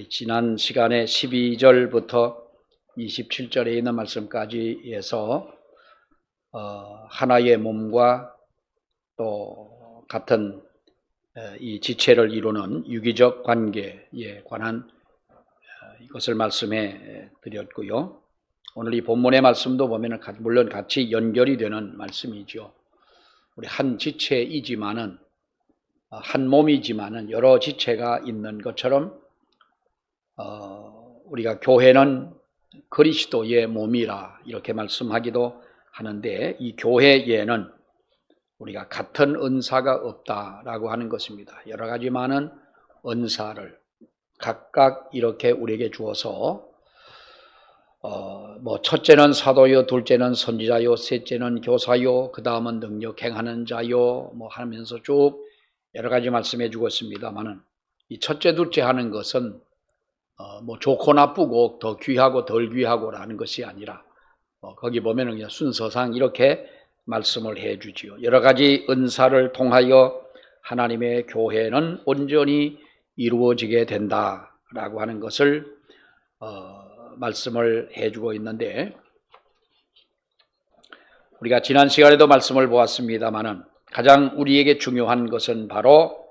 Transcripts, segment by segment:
우리 지난 시간에 12절부터 27절에 있는 말씀까지 해서 하나의 몸과 또 같은 이 지체를 이루는 유기적 관계에 관한 이것을 말씀해 드렸고요. 오늘 이 본문의 말씀도 보면 물론 같이 연결이 되는 말씀이죠. 우리 한 지체이지만은 한 몸이지만은 여러 지체가 있는 것처럼 우리가 교회는 그리스도의 몸이라 이렇게 말씀하기도 하는데, 이 교회에는 우리가 같은 은사가 없다라고 하는 것입니다. 여러 가지 많은 은사를 각각 이렇게 우리에게 주어서 첫째는 사도요, 둘째는 선지자요, 셋째는 교사요, 그 다음은 능력 행하는 자요, 하면서 쭉 여러 가지 말씀해 주고 있습니다만은, 이 첫째, 둘째 하는 것은 좋고 나쁘고 더 귀하고 덜 귀하고라는 것이 아니라 거기 보면은 그냥 순서상 이렇게 말씀을 해 주지요. 여러 가지 은사를 통하여 하나님의 교회는 온전히 이루어지게 된다라고 하는 것을 말씀을 해 주고 있는데, 우리가 지난 시간에도 말씀을 보았습니다마는 가장 우리에게 중요한 것은 바로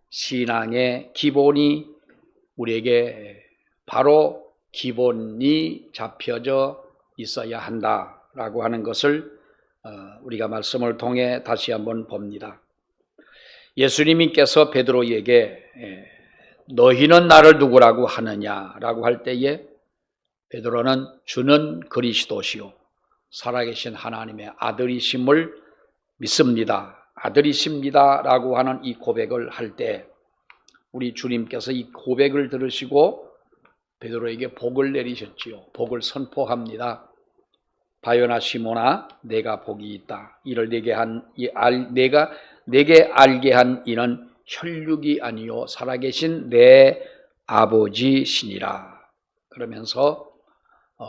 신앙의 기본이 우리에게 바로 기본이 잡혀져 있어야 한다라고 하는 것을 우리가 말씀을 통해 다시 한번 봅니다. 예수님께서 베드로에게 너희는 나를 누구라고 하느냐라고 할 때에 베드로는 주는 그리스도시요 살아계신 하나님의 아들이심을 믿습니다. 아들이십니다라고 하는 이 고백을 할 때 우리 주님께서 이 고백을 들으시고 베드로에게 복을 내리셨지요. 복을 선포합니다. 바요나 시몬아, 내가 복이 있다. 이를 내게 알게 한 이는 혈육이 아니요 살아계신 내 아버지시니라. 그러면서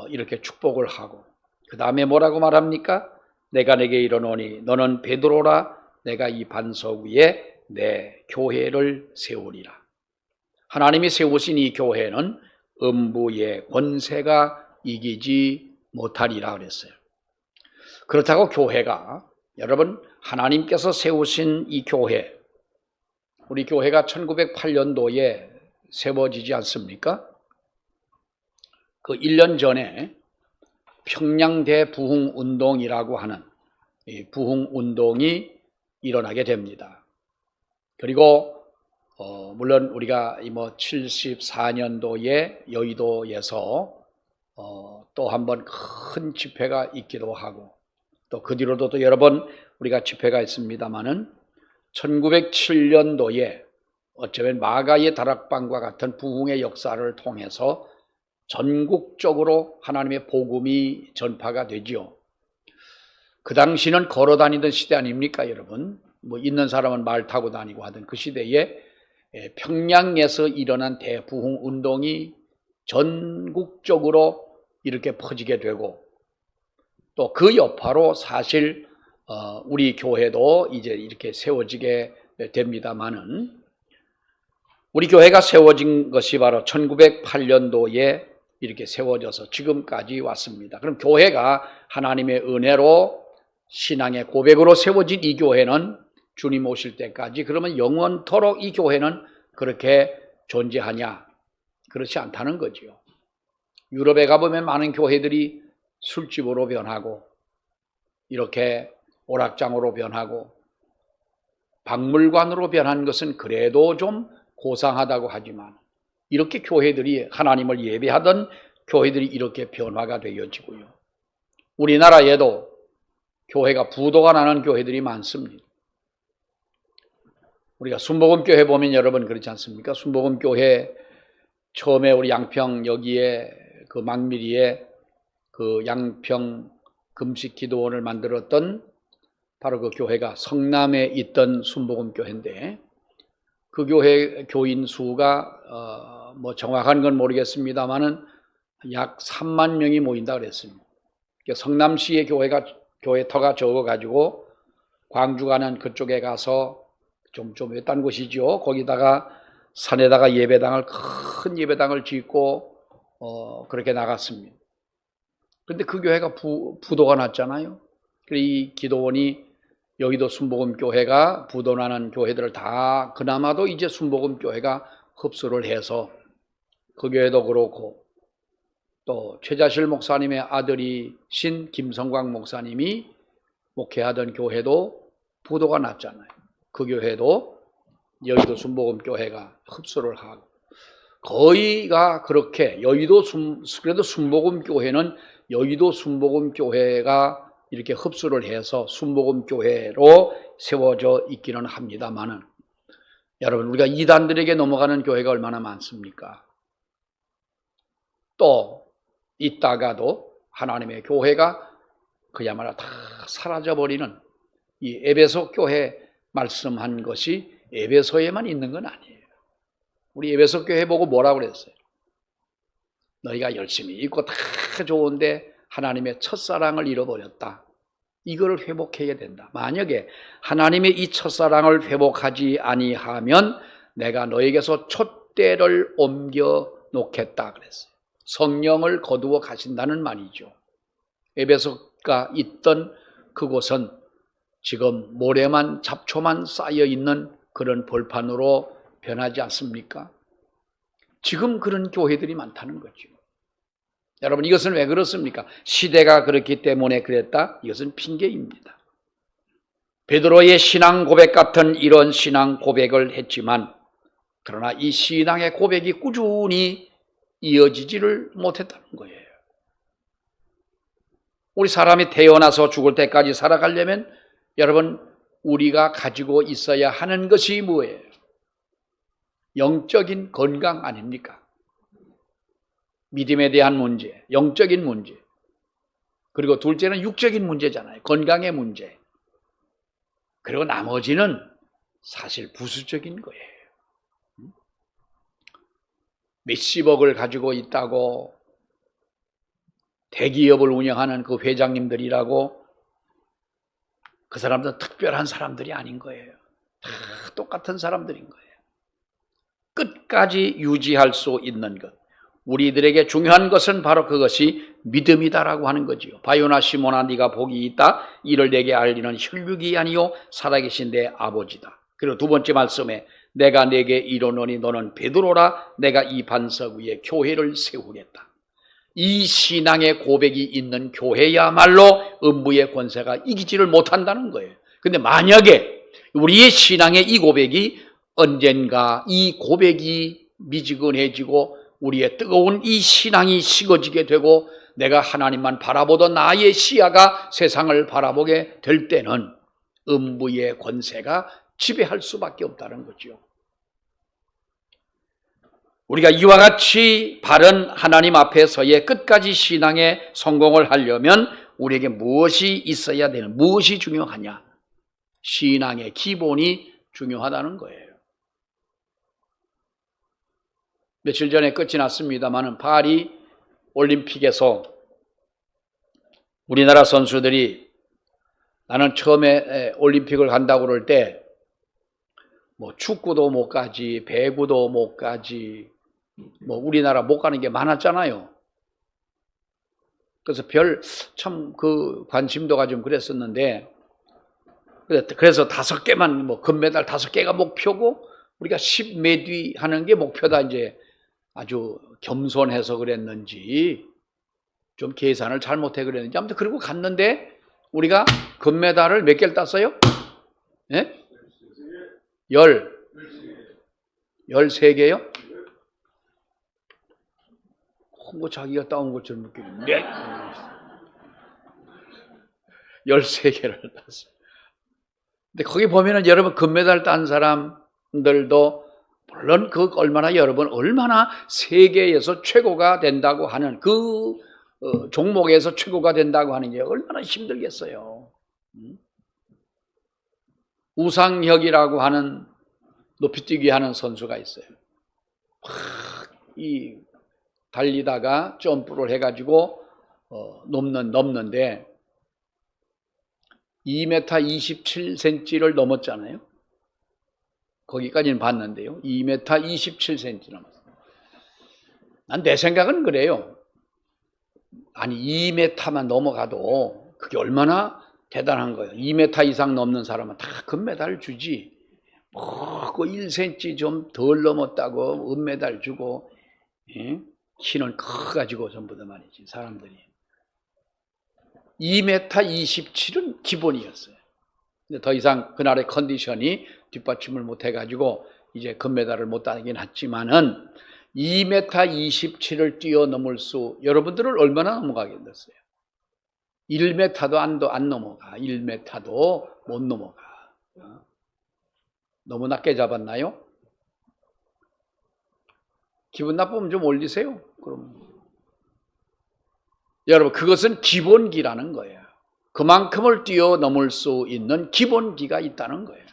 이렇게 축복을 하고, 그 다음에 뭐라고 말합니까? 내가 내게 이르노니 너는 베드로라. 내가 이 반석 위에 내 교회를 세우리라. 하나님이 세우신 이 교회는 음부의 권세가 이기지 못하리라 그랬어요. 그렇다고 교회가, 여러분 하나님께서 세우신 이 교회, 우리 교회가 1908년도에 세워지지 않습니까? 그 1년 전에 평양대 부흥운동이라고 하는 이 부흥운동이 일어나게 됩니다. 그리고 물론 우리가 74년도에 여의도에서 또 한 번 큰 집회가 있기도 하고, 또 그 뒤로도 또 여러 번 우리가 집회가 있습니다마는 1907년도에 어쩌면 마가의 다락방과 같은 부흥의 역사를 통해서 전국적으로 하나님의 복음이 전파가 되지요. 그 당시는 걸어 다니던 시대 아닙니까, 여러분? 있는 사람은 말 타고 다니고 하던 그 시대에 평양에서 일어난 대부흥 운동이 전국적으로 이렇게 퍼지게 되고, 또 그 여파로 사실 우리 교회도 이제 이렇게 세워지게 됩니다마는, 우리 교회가 세워진 것이 바로 1908년도에 이렇게 세워져서 지금까지 왔습니다. 그럼 교회가 하나님의 은혜로 신앙의 고백으로 세워진 이 교회는 주님 오실 때까지, 그러면 영원토록 이 교회는 그렇게 존재하냐? 그렇지 않다는 거죠. 유럽에 가보면 많은 교회들이 술집으로 변하고, 이렇게 오락장으로 변하고, 박물관으로 변한 것은 그래도 좀 고상하다고 하지만, 이렇게 교회들이 하나님을 예배하던 교회들이 이렇게 변화가 되어지고요. 우리나라에도 교회가 부도가 나는 교회들이 많습니다. 우리가 순복음교회 보면 여러분 그렇지 않습니까? 순복음교회 처음에 우리 양평 여기에 그 망미리에 그 양평 금식기도원을 만들었던 바로 그 교회가 성남에 있던 순복음교회인데, 그 교회 교인 수가 정확한 건 모르겠습니다만은 약 3만 명이 모인다 그랬습니다. 성남시의 교회터가 적어가지고 광주 가는 그쪽에 가서 좀 외딴 곳이죠. 거기다가 산에다가 예배당을 큰 예배당을 짓고 그렇게 나갔습니다. 그런데 그 교회가 부도가 났잖아요. 이 기도원이 여의도 순복음교회가 부도나는 교회들을 다 그나마도 이제 순복음교회가 흡수를 해서 그 교회도 그렇고 또 최자실 목사님의 아들이신 김성광 목사님이 목회하던 교회도 부도가 났잖아요. 그 교회도 여의도 순복음교회가 흡수를 하고 거의가 그렇게 그래도 순복음교회는 여의도 순복음교회가 이렇게 흡수를 해서 순복음교회로 세워져 있기는 합니다만은 여러분 우리가 이단들에게 넘어가는 교회가 얼마나 많습니까? 또 있다가도 하나님의 교회가 그야말로 다 사라져버리는 이 에베소 교회 말씀한 것이 에베소에만 있는 건 아니에요. 우리 에베소 교회 보고 뭐라고 그랬어요? 너희가 열심히 있고 다 좋은데 하나님의 첫사랑을 잃어버렸다. 이거를 회복해야 된다. 만약에 하나님의 이 첫사랑을 회복하지 아니하면 내가 너에게서 촛대를 옮겨 놓겠다 그랬어요. 성령을 거두어 가신다는 말이죠. 에베소가 있던 그곳은 지금 모래만 잡초만 쌓여 있는 그런 벌판으로 변하지 않습니까? 지금 그런 교회들이 많다는 거죠. 여러분 이것은 왜 그렇습니까? 시대가 그렇기 때문에 그랬다? 이것은 핑계입니다. 베드로의 신앙 고백 같은 이런 신앙 고백을 했지만 그러나 이 신앙의 고백이 꾸준히 이어지지를 못했다는 거예요. 우리 사람이 태어나서 죽을 때까지 살아가려면 여러분 우리가 가지고 있어야 하는 것이 뭐예요? 영적인 건강 아닙니까? 믿음에 대한 문제, 영적인 문제. 그리고 둘째는 육적인 문제잖아요. 건강의 문제. 그리고 나머지는 사실 부수적인 거예요. 몇십억을 가지고 있다고 대기업을 운영하는 그 회장님들이라고 그 사람들은 특별한 사람들이 아닌 거예요. 다 똑같은 사람들인 거예요. 끝까지 유지할 수 있는 것. 우리들에게 중요한 것은 바로 그것이 믿음이다라고 하는 거지요. 바요나 시몬아 네가 복이 있다. 이를 내게 알리는 혈육이 아니요 살아계신 내 아버지다. 그리고 두 번째 말씀에 내가 내게 이르노니 너는 베드로라. 내가 이 반석 위에 교회를 세우겠다. 이 신앙의 고백이 있는 교회야말로 음부의 권세가 이기지를 못한다는 거예요. 근데 만약에 우리의 신앙의 이 고백이 언젠가 이 고백이 미지근해지고 우리의 뜨거운 이 신앙이 식어지게 되고 내가 하나님만 바라보던 나의 시야가 세상을 바라보게 될 때는 음부의 권세가 지배할 수밖에 없다는 거죠. 우리가 이와 같이 바른 하나님 앞에서의 끝까지 신앙에 성공을 하려면 우리에게 무엇이 있어야 되는, 무엇이 중요하냐? 신앙의 기본이 중요하다는 거예요. 며칠 전에 끝이 났습니다만 파리 올림픽에서 우리나라 선수들이 나는 처음에 올림픽을 간다고 그럴 때 뭐 축구도 못 가지, 배구도 못 가지, 뭐 우리나라 못 가는 게 많았잖아요. 그래서 참 그 관심도가 좀 그랬었는데 그래서 5개만 뭐 금메달 5개가 목표고 우리가 10메디 하는 게 목표다 이제 아주 겸손해서 그랬는지 좀 계산을 잘못해 그랬는지 아무튼 그리고 갔는데 우리가 금메달을 몇 개를 땄어요? 예? 13개요? 뭐 자기가 따온 것처럼 느끼는데 13개를 땄어요. 근데 거기 보면은 여러분 금메달 딴 사람들도 물론 그 얼마나 세계에서 최고가 된다고 하는 그 종목에서 최고가 된다고 하는 게 얼마나 힘들겠어요. 우상혁이라고 하는 높이뛰기 하는 선수가 있어요. 이 달리다가 점프를 해가지고 넘는데 2m 27cm를 넘었잖아요. 거기까지는 봤는데요. 2m 27cm 넘었어요. 난 내 생각은 그래요. 아니 2m만 넘어가도 그게 얼마나 대단한 거예요. 2m 이상 넘는 사람은 다 금메달 주지. 그 1cm 좀 덜 넘었다고 은메달 주고, 예? 키는 커가지고 전부 다 말이지 사람들이. 2m 27은 기본이었어요. 근데 더 이상 그날의 컨디션이 뒷받침을 못해가지고 이제 금메달을 못 따긴 했지만은 2m 27을 뛰어넘을 수, 여러분들은 얼마나 넘어가겠어요? 1m도 안 넘어가. 1m도 못 넘어가. 너무 낮게 잡았나요? 기분 나쁘면 좀 올리세요. 그럼 여러분, 그것은 기본기라는 거예요. 그만큼을 뛰어넘을 수 있는 기본기가 있다는 거예요.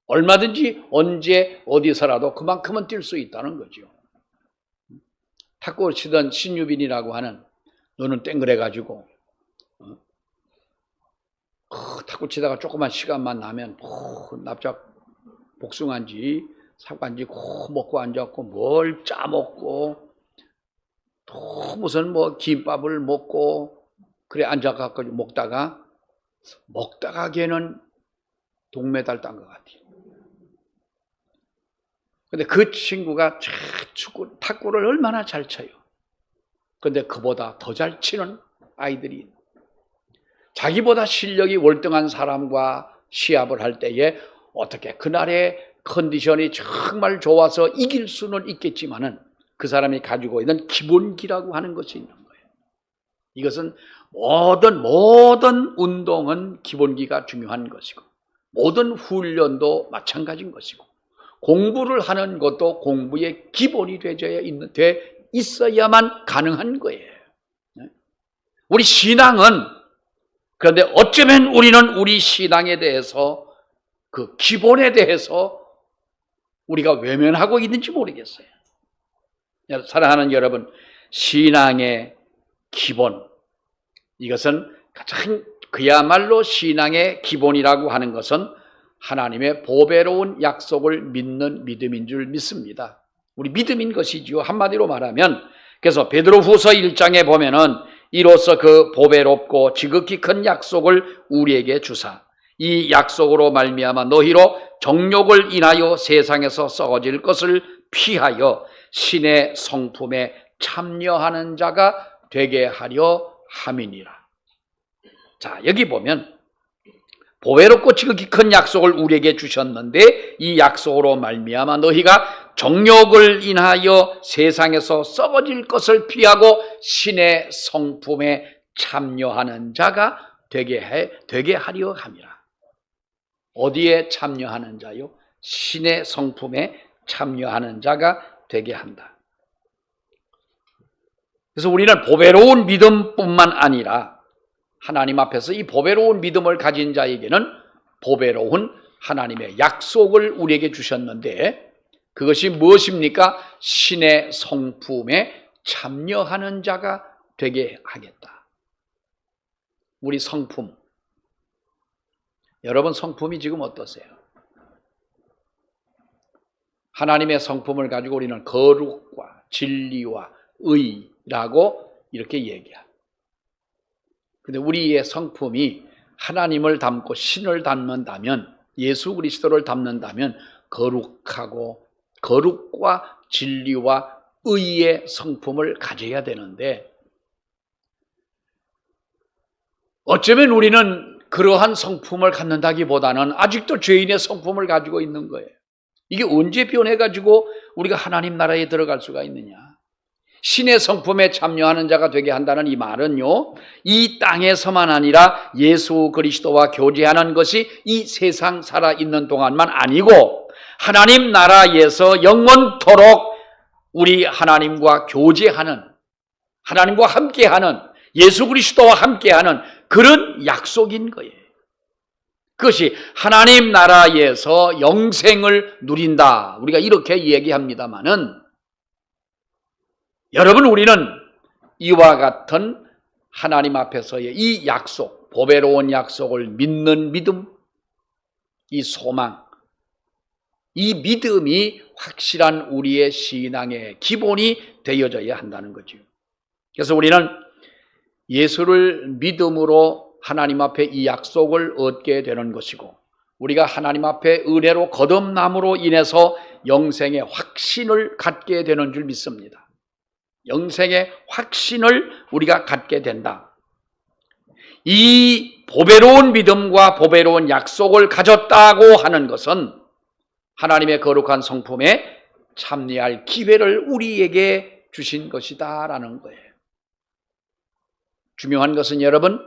얼마든지 언제 어디서라도 그만큼은 뛸 수 있다는 거죠. 탁구 치던 신유빈이라고 하는, 너는 땡그래가지고 탁구 치다가 조그만 시간만 나면 납작 복숭아인지 사과인지 먹고 앉았고 뭘 짜먹고 또 무슨 뭐 김밥을 먹고 그래 앉아갖고 먹다가 걔는 동메달 딴 것 같아요. 근데 그 친구가 탁구를 얼마나 잘 쳐요. 근데 그보다 더 잘 치는 아이들이, 자기보다 실력이 월등한 사람과 시합을 할 때에 어떻게 그날의 컨디션이 정말 좋아서 이길 수는 있겠지만은 그 사람이 가지고 있는 기본기라고 하는 것이 있는 거예요. 이것은 모든 운동은 기본기가 중요한 것이고, 모든 훈련도 마찬가지인 것이고, 공부를 하는 것도 공부의 기본이 돼 있어야만 가능한 거예요. 우리 신앙은, 그런데 어쩌면 우리는 우리 신앙에 대해서 그 기본에 대해서 우리가 외면하고 있는지 모르겠어요. 사랑하는 여러분, 신앙의 기본, 이것은 가장 그야말로 신앙의 기본이라고 하는 것은 하나님의 보배로운 약속을 믿는 믿음인 줄 믿습니다. 우리 믿음인 것이지요. 한마디로 말하면, 그래서 베드로후서 1장에 보면은 이로써 그 보배롭고 지극히 큰 약속을 우리에게 주사 이 약속으로 말미암아 너희로 정욕을 인하여 세상에서 썩어질 것을 피하여 신의 성품에 참여하는 자가 되게 하려 함이니라. 자, 여기 보면 보배롭고 지극히 큰 약속을 우리에게 주셨는데 이 약속으로 말미암아 너희가 정욕을 인하여 세상에서 썩어질 것을 피하고 신의 성품에 참여하는 자가 되게 하려 함이라. 어디에 참여하는 자요? 신의 성품에 참여하는 자가 되게 한다. 그래서 우리는 보배로운 믿음뿐만 아니라 하나님 앞에서 이 보배로운 믿음을 가진 자에게는 보배로운 하나님의 약속을 우리에게 주셨는데, 그것이 무엇입니까? 신의 성품에 참여하는 자가 되게 하겠다. 우리 성품, 여러분 성품이 지금 어떠세요? 하나님의 성품을 가지고 우리는 거룩과 진리와 의라고 이렇게 얘기합니다. 근데 우리의 성품이 하나님을 닮고 신을 닮는다면, 예수 그리스도를 닮는다면 거룩과 진리와 의의 성품을 가져야 되는데, 어쩌면 우리는 그러한 성품을 갖는다기보다는 아직도 죄인의 성품을 가지고 있는 거예요. 이게 언제 변해가지고 우리가 하나님 나라에 들어갈 수가 있느냐. 신의 성품에 참여하는 자가 되게 한다는 이 말은요, 이 땅에서만 아니라 예수 그리스도와 교제하는 것이 이 세상 살아있는 동안만 아니고 하나님 나라에서 영원토록 우리 하나님과 교제하는, 하나님과 함께하는, 예수 그리스도와 함께하는 그런 약속인 거예요. 그것이 하나님 나라에서 영생을 누린다, 우리가 이렇게 얘기합니다마는, 여러분, 우리는 이와 같은 하나님 앞에서의 이 약속, 보배로운 약속을 믿는 믿음, 이 소망, 이 믿음이 확실한 우리의 신앙의 기본이 되어져야 한다는 거죠. 그래서 우리는 예수를 믿음으로 하나님 앞에 이 약속을 얻게 되는 것이고, 우리가 하나님 앞에 은혜로 거듭남으로 인해서 영생의 확신을 갖게 되는 줄 믿습니다. 영생의 확신을 우리가 갖게 된다. 이 보배로운 믿음과 보배로운 약속을 가졌다고 하는 것은 하나님의 거룩한 성품에 참여할 기회를 우리에게 주신 것이다라는 거예요. 중요한 것은 여러분,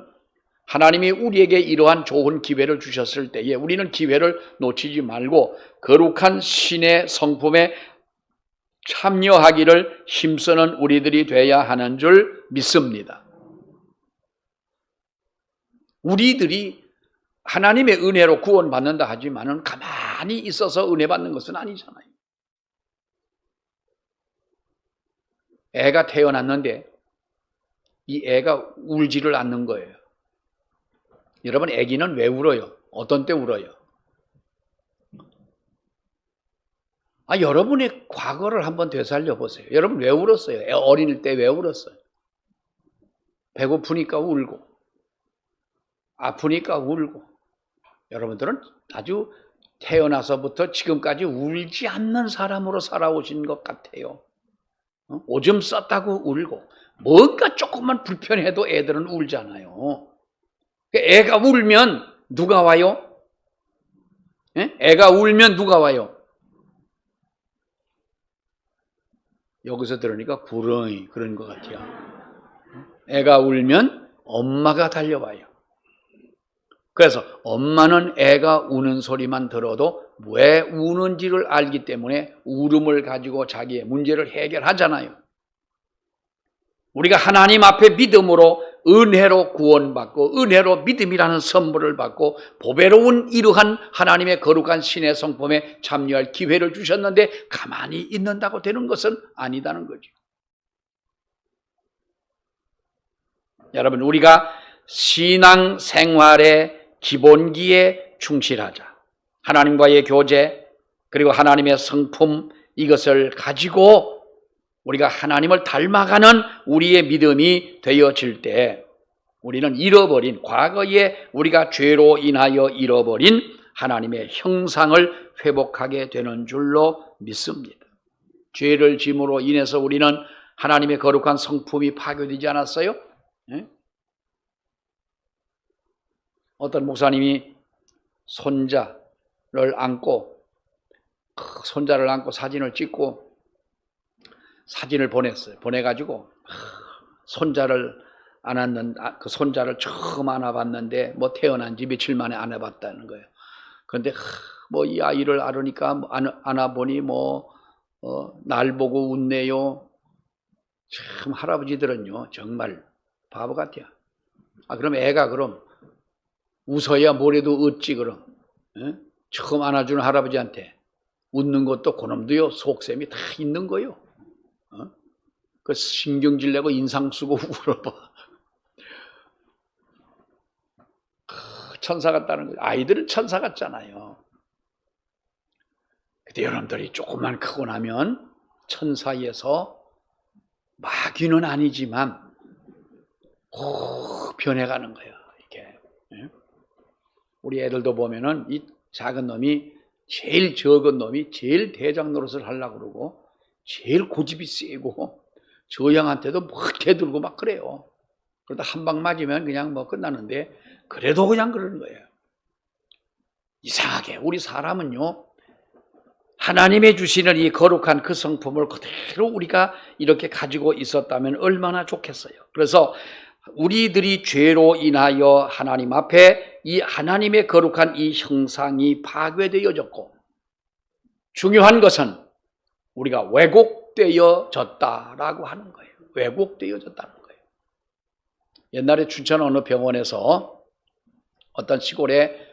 하나님이 우리에게 이러한 좋은 기회를 주셨을 때에 우리는 기회를 놓치지 말고 거룩한 신의 성품에 참여하기를 힘쓰는 우리들이 되어야 하는 줄 믿습니다. 우리들이 하나님의 은혜로 구원받는다 하지만은 가만히 있어서 은혜 받는 것은 아니잖아요. 애가 태어났는데 이 애가 울지를 않는 거예요. 여러분, 애기는 왜 울어요? 어떤 때 울어요? 여러분의 과거를 한번 되살려 보세요. 여러분 왜 울었어요? 애 어린일 때 왜 울었어요? 배고프니까 울고, 아프니까 울고. 여러분들은 아주 태어나서부터 지금까지 울지 않는 사람으로 살아오신 것 같아요. 오줌 쌌다고 울고, 뭔가 조금만 불편해도 애들은 울잖아요. 애가 울면 누가 와요? 애가 울면 누가 와요? 여기서 들으니까 구렁이 그런 것 같아요. 애가 울면 엄마가 달려와요. 그래서 엄마는 애가 우는 소리만 들어도 왜 우는지를 알기 때문에 울음을 가지고 자기의 문제를 해결하잖아요. 우리가 하나님 앞에 믿음으로 은혜로 구원받고 은혜로 믿음이라는 선물을 받고 보배로운 이러한 하나님의 거룩한 신의 성품에 참여할 기회를 주셨는데 가만히 있는다고 되는 것은 아니다는 거죠. 여러분, 우리가 신앙 생활의 기본기에 충실하자. 하나님과의 교제, 그리고 하나님의 성품, 이것을 가지고 우리가 하나님을 닮아가는 우리의 믿음이 되어질 때 우리는 잃어버린, 과거에 우리가 죄로 인하여 잃어버린 하나님의 형상을 회복하게 되는 줄로 믿습니다. 죄를 짐으로 인해서 우리는 하나님의 거룩한 성품이 파괴되지 않았어요? 어떤 목사님이 손자를 안고 사진을 찍고 사진을 보냈어요. 보내가지고 손자를 그 손자를 처음 안아봤는데 태어난 지 며칠 만에 안아봤다는 거예요. 그런데 이 아이를 안으니까 안아보니 날 보고 웃네요. 참 할아버지들은요 정말 바보 같아요. 그럼 애가 그럼 웃어야 뭐래도 웃지 그럼. 처음 안아주는 할아버지한테 웃는 것도 그놈도요 속셈이 다 있는 거예요. 그 신경질 내고 인상 쓰고 울어봐. 천사 같다는 거예요. 아이들은 천사 같잖아요. 근데 여러분들이 조금만 크고 나면 천사에서 마귀는 아니지만 변해가는 거예요. 이렇게. 우리 애들도 보면은 이 작은 놈이 제일 적은 놈이 제일 대장 노릇을 하려고 그러고 제일 고집이 세고 저 형한테도 대들고 막 그래요. 그러다 한 방 맞으면 그냥 끝나는데 그래도 그냥 그러는 거예요. 이상하게 우리 사람은요 하나님의 주시는 이 거룩한 그 성품을 그대로 우리가 이렇게 가지고 있었다면 얼마나 좋겠어요. 그래서 우리들이 죄로 인하여 하나님 앞에 이 하나님의 거룩한 이 형상이 파괴되어졌고, 중요한 것은 우리가 왜곡되어졌다라고 하는 거예요. 왜곡되어졌다는 거예요. 옛날에 춘천 어느 병원에서 어떤 시골에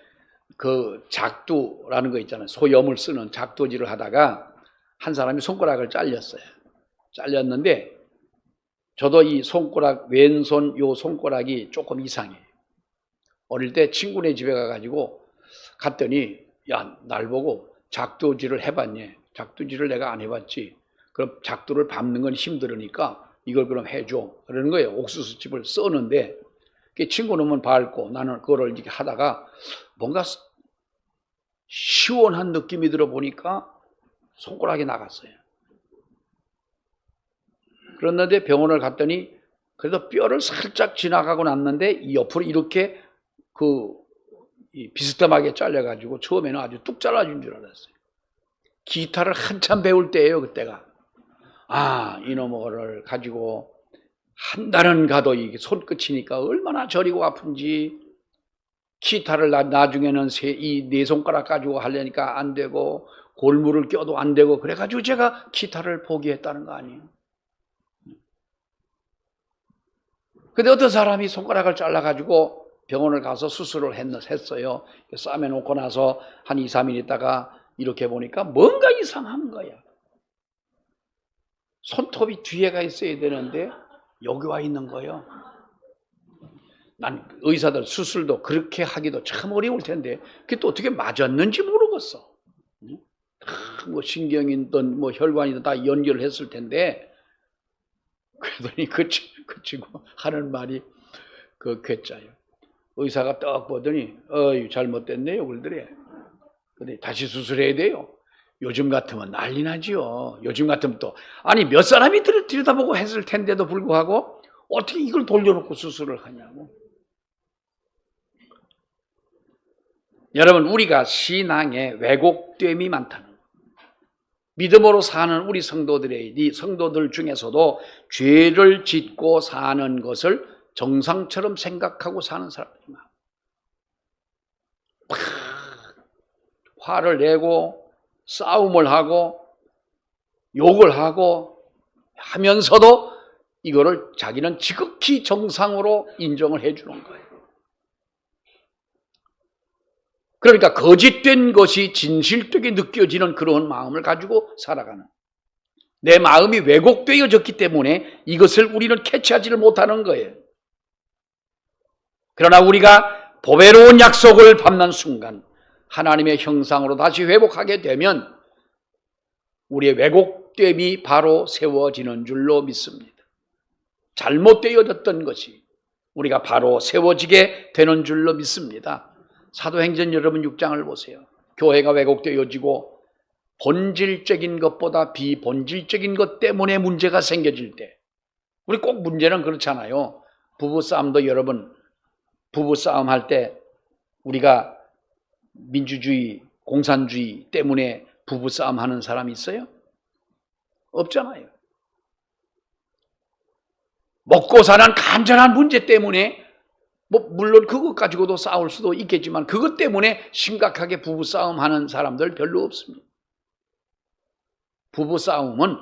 그 작두라는 거 있잖아요. 소염을 쓰는 작두질을 하다가 한 사람이 손가락을 잘렸어요. 잘렸는데 저도 이 손가락, 왼손 요 손가락이 조금 이상해요. 어릴 때 친구네 집에 가가지고 갔더니 야, 날 보고 작두질을 해봤니? 작두질을 내가 안 해봤지. 그럼 작두를 밟는 건 힘들으니까 이걸 그럼 해줘. 그러는 거예요. 옥수수집을 써는데 친구놈은 밟고 나는 그거를 이렇게 하다가 뭔가 시원한 느낌이 들어보니까 손가락이 나갔어요. 그랬는데 병원을 갔더니 그래도 뼈를 살짝 지나가고 났는데 이 옆으로 이렇게 비스듬하게 잘려가지고 처음에는 아주 뚝 잘라준 줄 알았어요. 기타를 한참 배울 때예요, 그때가. 이놈을 가지고 한 달은 가도 이게 손끝이니까 얼마나 저리고 아픈지. 기타를 나중에는 이 네 손가락 가지고 하려니까 안 되고 골무를 껴도 안 되고 그래가지고 제가 기타를 포기했다는 거 아니에요. 근데 어떤 사람이 손가락을 잘라가지고 병원을 가서 수술을 했어요. 싸매놓고 나서 한 2, 3일 있다가 이렇게 보니까 뭔가 이상한 거야. 손톱이 뒤에가 있어야 되는데 여기 와 있는 거예요. 난 의사들 수술도 그렇게 하기도 참 어려울 텐데 그게 또 어떻게 맞았는지 모르겠어. 뭐 신경이든 뭐 혈관이든 다 연결을 했을 텐데 그러더니 그 친구 하는 말이 그 괴짜요. 의사가 딱 보더니 잘못됐네요 그러더래. 근데 다시 수술해야 돼요. 요즘 같으면 난리 나지요. 요즘 같으면 또 아니 몇 사람이 들여다보고 했을 텐데도 불구하고 어떻게 이걸 돌려놓고 수술을 하냐고. 여러분 우리가 신앙에 왜곡됨이 많다는 거예요. 믿음으로 사는 우리 성도들 중에서도 죄를 짓고 사는 것을 정상처럼 생각하고 사는 사람들이 많아요. 화를 내고 싸움을 하고 욕을 하고 하면서도 이거를 자기는 지극히 정상으로 인정을 해주는 거예요. 그러니까 거짓된 것이 진실되게 느껴지는 그런 마음을 가지고 살아가는, 내 마음이 왜곡되어졌기 때문에 이것을 우리는 캐치하지를 못하는 거예요. 그러나 우리가 보배로운 약속을 받는 순간 하나님의 형상으로 다시 회복하게 되면 우리의 왜곡됨이 바로 세워지는 줄로 믿습니다. 잘못되어졌던 것이 우리가 바로 세워지게 되는 줄로 믿습니다. 사도행전 여러분 6장을 보세요. 교회가 왜곡되어지고 본질적인 것보다 비본질적인 것 때문에 문제가 생겨질 때, 우리 꼭 문제는 그렇잖아요. 부부싸움도 여러분, 부부싸움 할 때 우리가 민주주의, 공산주의 때문에 부부싸움 하는 사람이 있어요? 없잖아요. 먹고 사는 간절한 문제 때문에 물론 그것 가지고도 싸울 수도 있겠지만 그것 때문에 심각하게 부부싸움 하는 사람들 별로 없습니다. 부부싸움은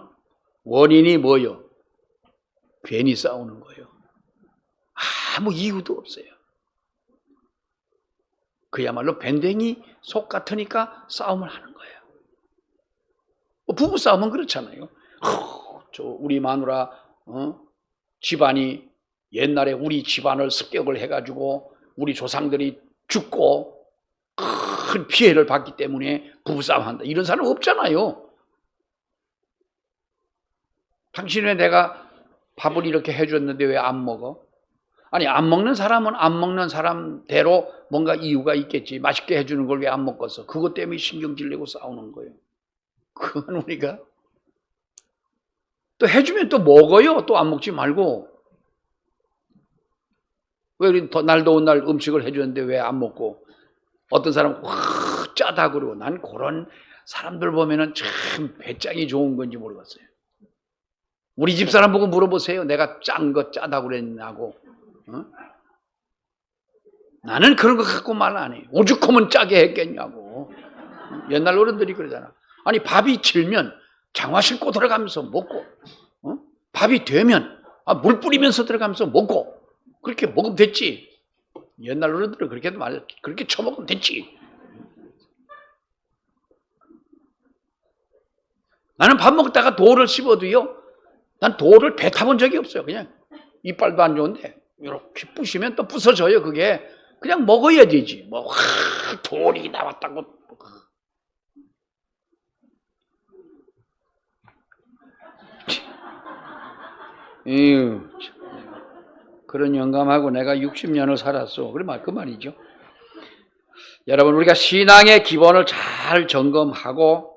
원인이 뭐요? 괜히 싸우는 거예요. 아무 이유도 없어요. 그야말로 밴댕이 속 같으니까 싸움을 하는 거예요. 부부싸움은 그렇잖아요. 우리 마누라 집안이 옛날에 우리 집안을 습격을 해가지고 우리 조상들이 죽고 큰 피해를 받기 때문에 부부싸움한다. 이런 사람 없잖아요. 당신 왜 내가 밥을 이렇게 해줬는데 왜 안 먹어? 아니 안 먹는 사람은 안 먹는 사람대로 뭔가 이유가 있겠지. 맛있게 해주는 걸 왜 안 먹겠어? 그것 때문에 신경질 내고 싸우는 거예요. 그건 우리가 또 해주면 또 먹어요. 또 안 먹지 말고. 왜 우리 날 더운 날 음식을 해주는데 왜 안 먹고? 어떤 사람은 확 짜다 그러고, 난 그런 사람들 보면은 참 배짱이 좋은 건지 모르겠어요. 우리 집 사람 보고 물어보세요. 내가 짠 거 짜다고 그랬냐고. 나는 그런 거 갖고 말 안 해. 오죽하면 짜게 했겠냐고. 옛날 어른들이 그러잖아. 아니 밥이 질면 장화 신고 들어가면서 먹고, 밥이 되면 물 뿌리면서 들어가면서 먹고, 그렇게 먹으면 됐지. 옛날 어른들은 그렇게 쳐먹으면 됐지. 나는 밥 먹다가 돌을 씹어도요, 난 돌을 뱉어본 적이 없어요. 그냥 이빨도 안 좋은데 이렇게 부시면 또 부서져요. 그게 그냥 먹어야 되지. 돌이 나왔다고. 에휴, 그런 영감하고 내가 60년을 살았어. 그 말이죠. 여러분, 우리가 신앙의 기본을 잘 점검하고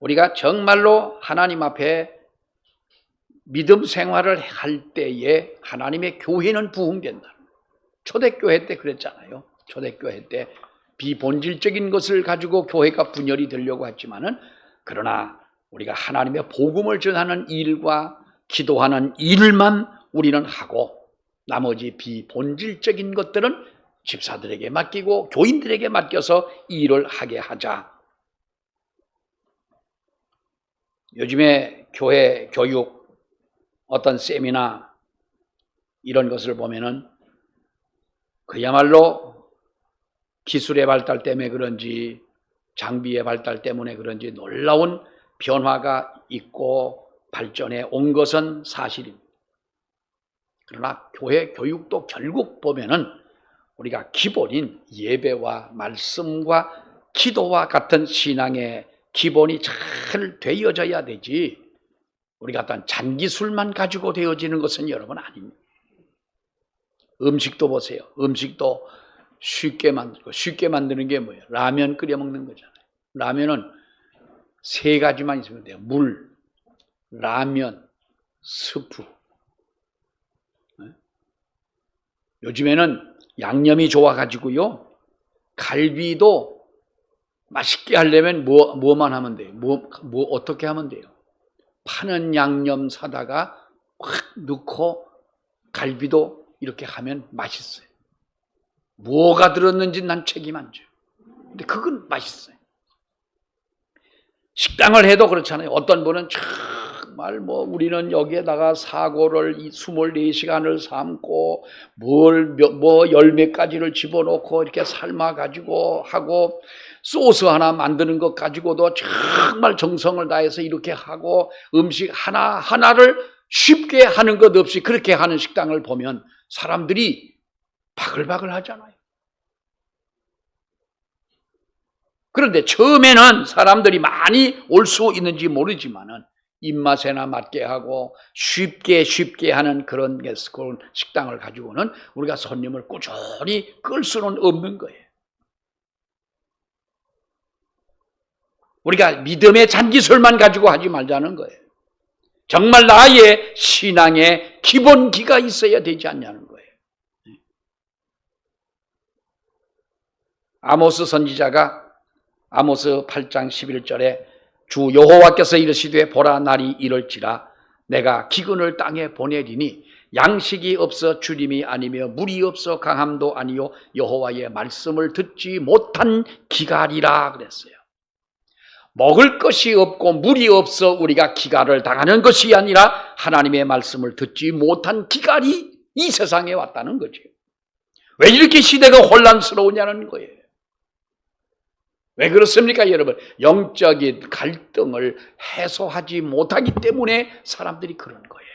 우리가 정말로 하나님 앞에 믿음 생활을 할 때에 하나님의 교회는 부흥된다. 초대교회 때 그랬잖아요. 초대교회 때 비본질적인 것을 가지고 교회가 분열이 되려고 했지만은, 그러나 우리가 하나님의 복음을 전하는 일과 기도하는 일만 우리는 하고 나머지 비본질적인 것들은 집사들에게 맡기고 교인들에게 맡겨서 일을 하게 하자. 요즘에 교회 교육 어떤 세미나 이런 것을 보면은 그야말로 기술의 발달 때문에 그런지 장비의 발달 때문에 그런지 놀라운 변화가 있고 발전해 온 것은 사실입니다. 그러나 교회 교육도 결국 보면은 우리가 기본인 예배와 말씀과 기도와 같은 신앙의 기본이 잘 되어져야 되지, 우리가 어떤 잔기술만 가지고 되어지는 것은 여러분 아닙니다. 음식도 보세요. 음식도 쉽게 만들고, 쉽게 만드는 게 뭐예요? 라면 끓여 먹는 거잖아요. 라면은 세 가지만 있으면 돼요. 물, 라면, 스프. 요즘에는 양념이 좋아가지고요, 갈비도 맛있게 하려면 뭐만 하면 돼요? 어떻게 하면 돼요? 파는 양념 사다가 확 넣고 갈비도 이렇게 하면 맛있어요. 뭐가 들었는지 난 책임 안 져요. 근데 그건 맛있어요. 식당을 해도 그렇잖아요. 어떤 분은 정말 우리는 여기에다가 사고를 24시간을 삶고 열 몇 가지를 집어넣고 이렇게 삶아가지고 하고, 소스 하나 만드는 것 가지고도 정말 정성을 다해서 이렇게 하고, 음식 하나하나를 쉽게 하는 것 없이 그렇게 하는 식당을 보면 사람들이 바글바글 하잖아요. 그런데 처음에는 사람들이 많이 올 수 있는지 모르지만은 입맛에나 맞게 하고 쉽게 하는 그런 식당을 가지고는 우리가 손님을 꾸준히 끌 수는 없는 거예요. 우리가 믿음의 잔기술만 가지고 하지 말자는 거예요. 정말 나의 신앙의 기본기가 있어야 되지 않냐는 거예요. 아모스 선지자가 아모스 8장 11절에 주 여호와께서 이르시되 보라 날이 이럴지라 내가 기근을 땅에 보내리니 양식이 없어 주림이 아니며 물이 없어 강함도 아니요 여호와의 말씀을 듣지 못한 기갈이라 그랬어요. 먹을 것이 없고 물이 없어 우리가 기갈을 당하는 것이 아니라 하나님의 말씀을 듣지 못한 기갈이 이 세상에 왔다는 거죠. 왜 이렇게 시대가 혼란스러우냐는 거예요. 왜 그렇습니까, 여러분? 영적인 갈등을 해소하지 못하기 때문에 사람들이 그런 거예요.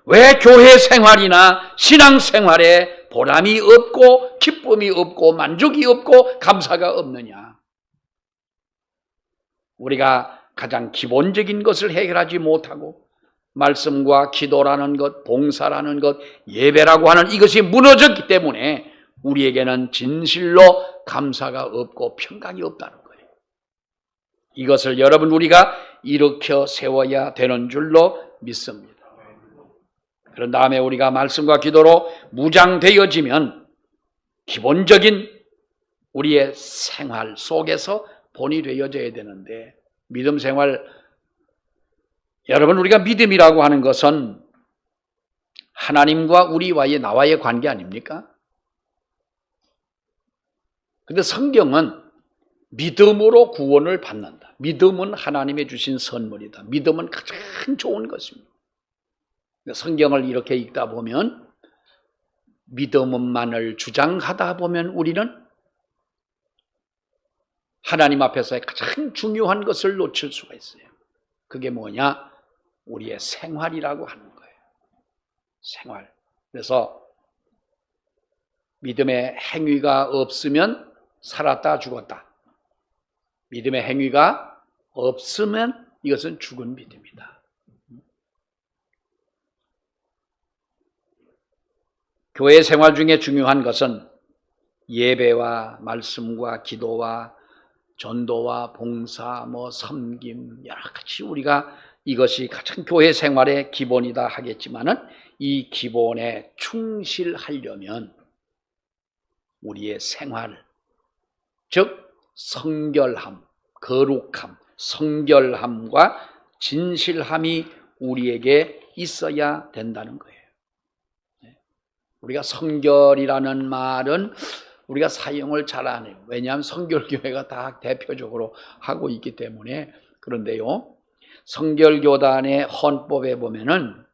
왜 교회 생활이나 신앙 생활에 보람이 없고 기쁨이 없고 만족이 없고 감사가 없느냐? 우리가 가장 기본적인 것을 해결하지 못하고 말씀과 기도라는 것, 봉사라는 것, 예배라고 하는 이것이 무너졌기 때문에 우리에게는 진실로 감사가 없고 평강이 없다는 거예요. 이것을 여러분 우리가 일으켜 세워야 되는 줄로 믿습니다. 그런 다음에 우리가 말씀과 기도로 무장되어지면 기본적인 우리의 생활 속에서 본이 되어져야 되는데, 믿음 생활, 여러분 우리가 믿음이라고 하는 것은 하나님과 나와의 관계 아닙니까? 근데 성경은 믿음으로 구원을 받는다. 믿음은 하나님의 주신 선물이다. 믿음은 가장 좋은 것입니다. 성경을 이렇게 읽다 보면, 믿음만을 주장하다 보면 우리는 하나님 앞에서의 가장 중요한 것을 놓칠 수가 있어요. 그게 뭐냐? 우리의 생활이라고 하는 거예요. 생활. 그래서 믿음의 행위가 없으면 살았다 죽었다. 믿음의 행위가 없으면 이것은 죽은 믿음이다. 교회 생활 중에 중요한 것은 예배와 말씀과 기도와 전도와 봉사, 섬김, 여러 가지 우리가 이것이 가장 교회 생활의 기본이다 하겠지만은 이 기본에 충실하려면 우리의 생활, 즉 성결함, 거룩함, 성결함과 진실함이 우리에게 있어야 된다는 거예요. 우리가 성결이라는 말은 우리가 사용을 잘 안 해요. 왜냐하면 성결교회가 다 대표적으로 하고 있기 때문에. 그런데요, 성결교단의 헌법에 보면은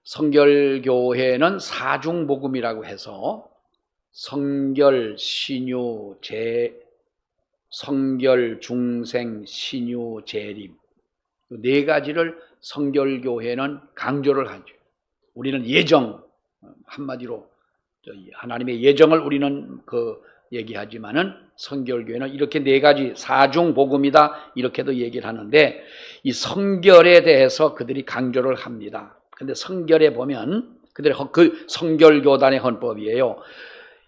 성결교회는 사중복음이라고 해서 성결, 신유, 성결, 중생, 신유, 재림, 네 가지를 성결교회는 강조를 하죠. 우리는 예정, 한마디로 하나님의 예정을 우리는 얘기하지만은 성결교회는 이렇게 네 가지 사중복음이다 이렇게도 얘기를 하는데, 이 성결에 대해서 그들이 강조를 합니다. 근데 성결에 보면 그들의 그 성결교단의 헌법이에요.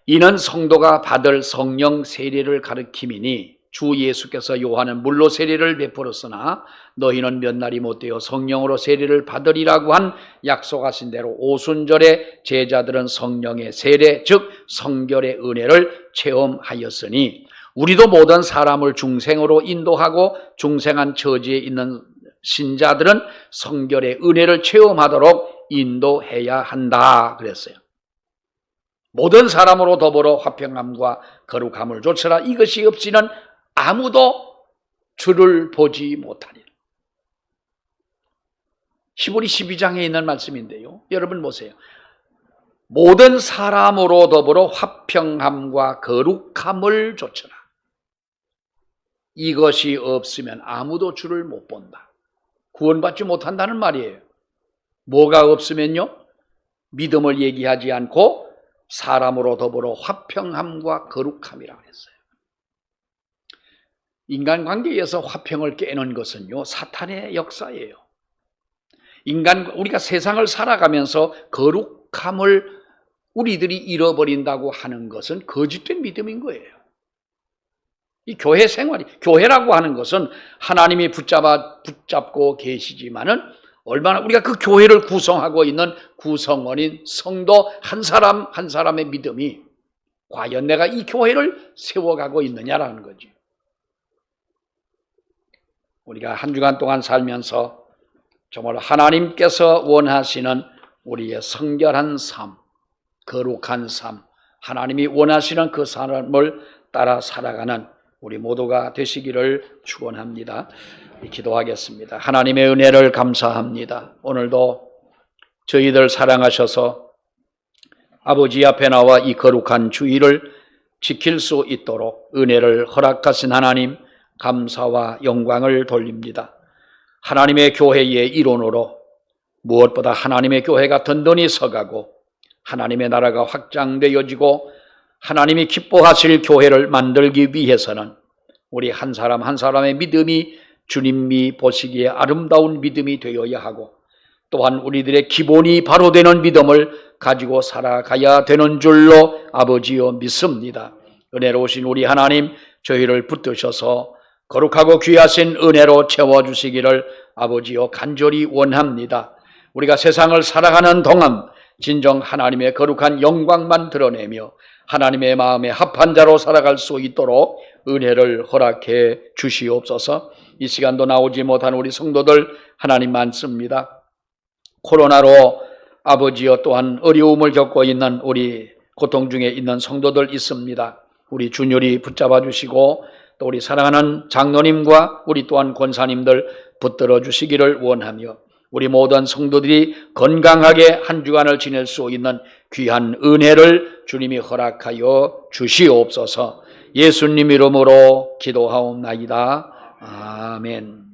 이는 성도가 받을 성령 세례를 가르킴이니 주 예수께서 요한은 물로 세례를 베풀었으나 너희는 몇 날이 못되어 성령으로 세례를 받으리라고 한 약속하신 대로 오순절에 제자들은 성령의 세례 즉 성결의 은혜를 체험하였으니 우리도 모든 사람을 중생으로 인도하고 중생한 처지에 있는 신자들은 성결의 은혜를 체험하도록 인도해야 한다 그랬어요. 모든 사람으로 더불어 화평함과 거룩함을 좇으라. 이것이 없이는 아무도 주를 보지 못하리라. 히브리 12장에 있는 말씀인데요. 여러분 보세요. 모든 사람으로 더불어 화평함과 거룩함을 좇으라. 이것이 없으면 아무도 주를 못 본다. 구원받지 못한다는 말이에요. 뭐가 없으면요? 믿음을 얘기하지 않고 사람으로 더불어 화평함과 거룩함이라고 했어요. 인간관계에서 화평을 깨는 것은요, 사탄의 역사예요. 우리가 세상을 살아가면서 거룩함을 우리들이 잃어버린다고 하는 것은 거짓된 믿음인 거예요. 이 교회 생활이, 교회라고 하는 것은 하나님이 붙잡고 계시지만은 얼마나 우리가 그 교회를 구성하고 있는 구성원인 성도 한 사람 한 사람의 믿음이 과연 내가 이 교회를 세워가고 있느냐라는 거죠. 우리가 한 주간 동안 살면서 정말 하나님께서 원하시는 우리의 성결한 삶, 거룩한 삶, 하나님이 원하시는 그 삶을 따라 살아가는 우리 모두가 되시기를 축원합니다. 기도하겠습니다. 하나님의 은혜를 감사합니다. 오늘도 저희들 사랑하셔서 아버지 앞에 나와 이 거룩한 주일을 지킬 수 있도록 은혜를 허락하신 하나님, 감사와 영광을 돌립니다. 하나님의 교회의 일원으로 무엇보다 하나님의 교회가 든든히 서가고 하나님의 나라가 확장되어지고 하나님이 기뻐하실 교회를 만들기 위해서는 우리 한 사람 한 사람의 믿음이 주님이 보시기에 아름다운 믿음이 되어야 하고, 또한 우리들의 기본이 바로 되는 믿음을 가지고 살아가야 되는 줄로 아버지여 믿습니다. 은혜로우신 우리 하나님, 저희를 붙드셔서 거룩하고 귀하신 은혜로 채워주시기를 아버지여 간절히 원합니다. 우리가 세상을 살아가는 동안 진정 하나님의 거룩한 영광만 드러내며 하나님의 마음에 합한 자로 살아갈 수 있도록 은혜를 허락해 주시옵소서. 이 시간도 나오지 못한 우리 성도들 하나님 많습니다. 코로나로 아버지여 또한 어려움을 겪고 있는 우리 고통 중에 있는 성도들 있습니다. 우리 준율이 붙잡아 주시고 또 우리 사랑하는 장로님과 우리 또한 권사님들 붙들어 주시기를 원하며 우리 모든 성도들이 건강하게 한 주간을 지낼 수 있는 귀한 은혜를 주님이 허락하여 주시옵소서. 예수님 이름으로 기도하옵나이다. 아멘.